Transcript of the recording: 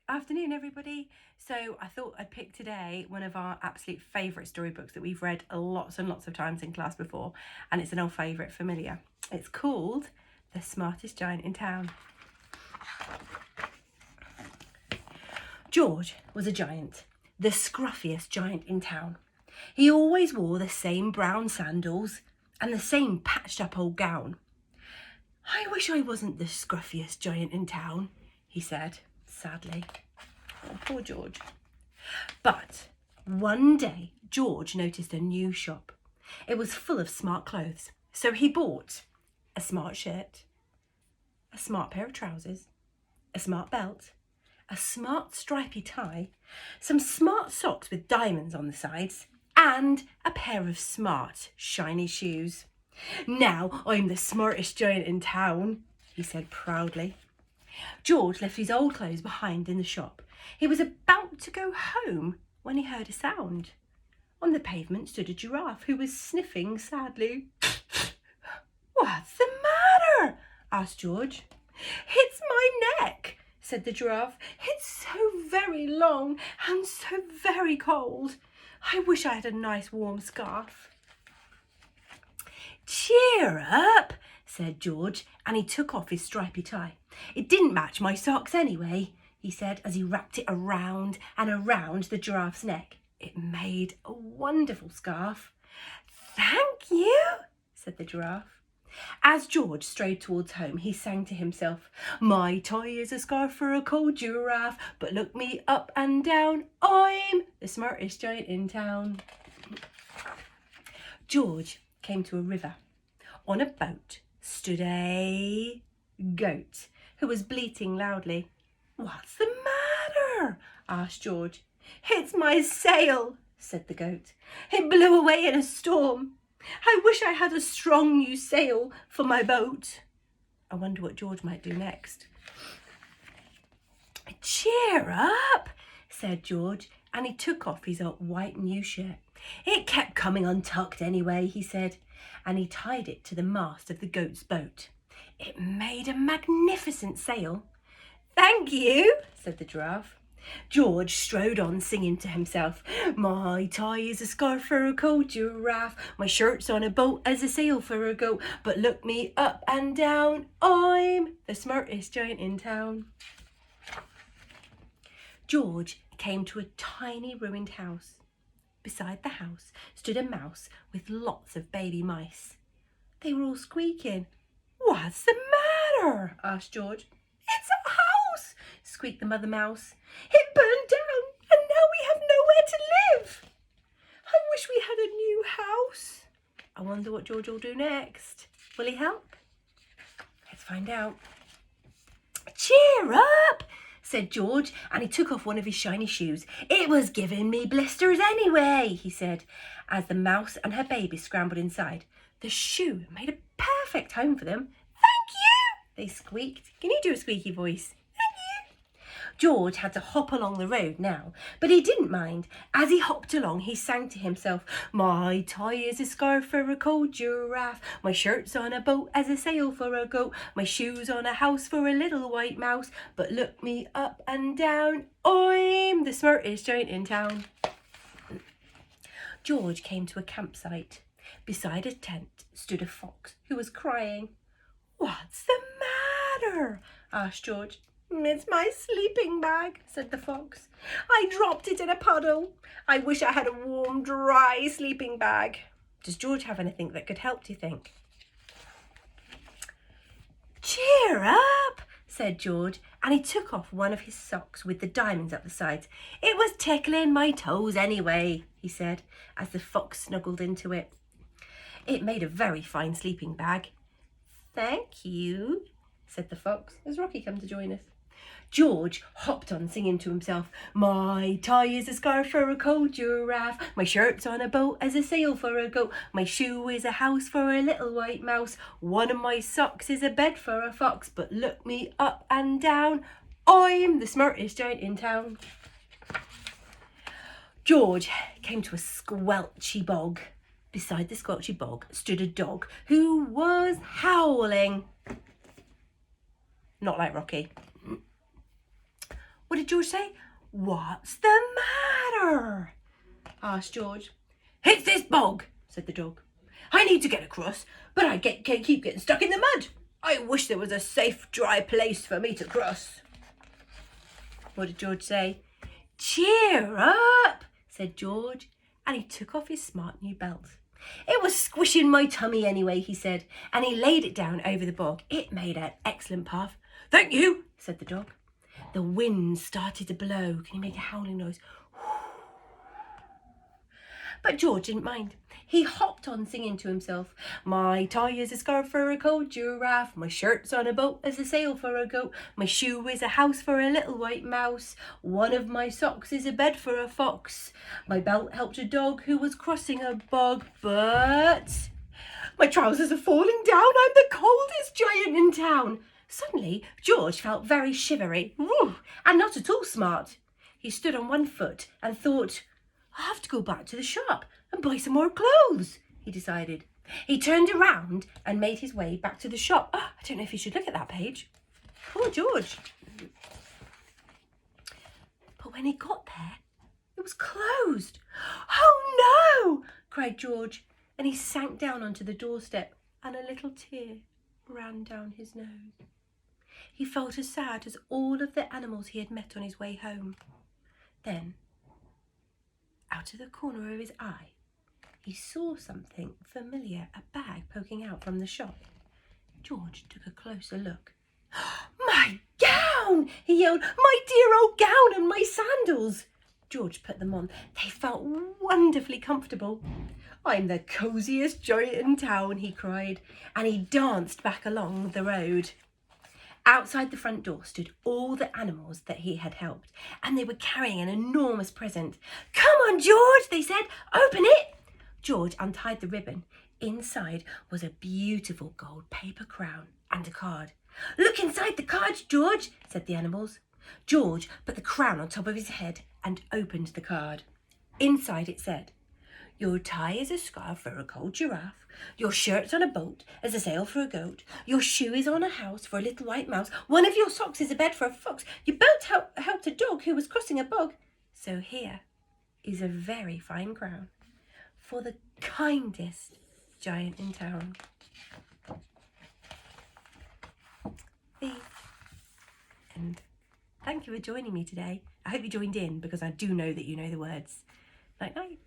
Afternoon, everybody. So I thought I'd pick today one of our absolute favourite storybooks that we've read lots and lots of times in class before, and it's an old favourite, familiar. It's called The Smartest Giant in Town. George was a giant, the scruffiest giant in town. He always wore the same brown sandals and the same patched up old gown. "I wish I wasn't the scruffiest giant in town," he said, sadly. Oh, poor George. But one day, George noticed a new shop. It was full of smart clothes. So he bought a smart shirt, a smart pair of trousers, a smart belt, a smart stripy tie, some smart socks with diamonds on the sides, and a pair of smart, shiny shoes. "Now I'm the smartest giant in town," he said proudly. George left his old clothes behind in the shop. He was about to go home when he heard a sound. On the pavement stood a giraffe who was sniffing sadly. "What's the matter?" asked George. "It's my neck," said the giraffe. "It's so very long and so very cold. I wish I had a nice warm scarf." "Cheer up," said George, and he took off his stripy tie. "It didn't match my socks anyway," he said as he wrapped it around and around the giraffe's neck. It made a wonderful scarf. "Thank you," said the giraffe. As George strode towards home, he sang to himself, "My tie is a scarf for a cold giraffe, but look me up and down, I'm the smartest giant in town." George came to a river. On a boat stood a goat who was bleating loudly. "What's the matter?" asked George. "It's my sail," said the goat. "It blew away in a storm. I wish I had a strong new sail for my boat." I wonder what George might do next. "Cheer up," said George, and he took off his white new shirt. "It kept coming untucked anyway," he said, and he tied it to the mast of the goat's boat. It made a magnificent sail. "Thank you," said the giraffe. George strode on singing to himself, "My tie is a scarf for a cold giraffe, my shirt's on a boat as a sail for a goat, but look me up and down, I'm the smartest giant in town." George came to a tiny ruined house. Beside the house stood a mouse with lots of baby mice. They were all squeaking. "What's the matter?" asked George. "It's a house," squeaked the mother mouse. "It burned down and now we have nowhere to live. I wish we had a new house." I wonder what George will do next. Will he help? Let's find out. "Cheer up," said George, and he took off one of his shiny shoes. "It was giving me blisters anyway," he said, as the mouse and her baby scrambled inside. The shoe made a perfect home for them. "Thank you," they squeaked. Can you do a squeaky voice? "Thank you." George had to hop along the road now, but he didn't mind. As he hopped along, he sang to himself, "My tie is a scarf for a cold giraffe, my shirt's on a boat as a sail for a goat, my shoes on a house for a little white mouse, but look me up and down, I'm the smartest giant in town." George came to a campsite. Beside a tent stood a fox who was crying. "What's the matter?" asked George. "It's my sleeping bag," said the fox. "I dropped it in a puddle. I wish I had a warm, dry sleeping bag." Does George have anything that could help, do you think? "Cheer up," said George, and he took off one of his socks with the diamonds up the sides. "It was tickling my toes anyway," he said, as the fox snuggled into it. It made a very fine sleeping bag. "Thank you," said the fox, as Rocky come to join us. George hopped on singing to himself, "My tie is a scarf for a cold giraffe, my shirt's on a boat as a sail for a goat, my shoe is a house for a little white mouse, one of my socks is a bed for a fox, but look me up and down, I'm the smartest giant in town." George came to a squelchy bog. Beside the squelchy bog stood a dog who was howling. Not like Rocky. What did George say? What's the matter? Asked George. It's this bog, said the dog. I need to get across, but I keep getting stuck in the mud. I wish there was a safe, dry place for me to cross. What did George say? Cheer up, said George, and he took off his smart new belt. It was squishing my tummy anyway, he said, and he laid it down over the bog. It made an excellent path. Thank you, said the dog. The wind started to blow. Can you make a howling noise? But George didn't mind. He hopped on singing to himself. My tie is a scarf for a cold giraffe. My shirt's on a boat as a sail for a goat. My shoe is a house for a little white mouse. One of my socks is a bed for a fox. My belt helped a dog who was crossing a bog, but my trousers are falling down. I'm the coldest giant in town. Suddenly, George felt very shivery and not at all smart. He stood on one foot and thought, I have to go back to the shop and buy some more clothes, he decided. He turned around and made his way back to the shop. Oh, I don't know if you should look at that page. Poor George. But when he got there, it was closed. Oh no, cried George, and he sank down onto the doorstep and a little tear ran down his nose. He felt as sad as all of the animals he had met on his way home. Then, out of the corner of his eye, he saw something familiar, a bag poking out from the shop. George took a closer look. My gown, he yelled, my dear old gown and my sandals. George put them on. They felt wonderfully comfortable. I'm the cosiest giant in town, he cried, and he danced back along the road. Outside the front door stood all the animals that he had helped, and they were carrying an enormous present. Come on, George, they said, open it. George untied the ribbon. Inside was a beautiful gold paper crown and a card. Look inside the cards, George, said the animals. George put the crown on top of his head and opened the card. Inside it said, your tie is a scarf for a cold giraffe. Your shirt's on a boat as a sail for a goat. Your shoe is on a house for a little white mouse. One of your socks is a bed for a fox. Your belt helped a dog who was crossing a bog. So here is a very fine crown for the kindest giant in town. The end. Thank you for joining me today. I hope you joined in because I do know that you know the words. Night night.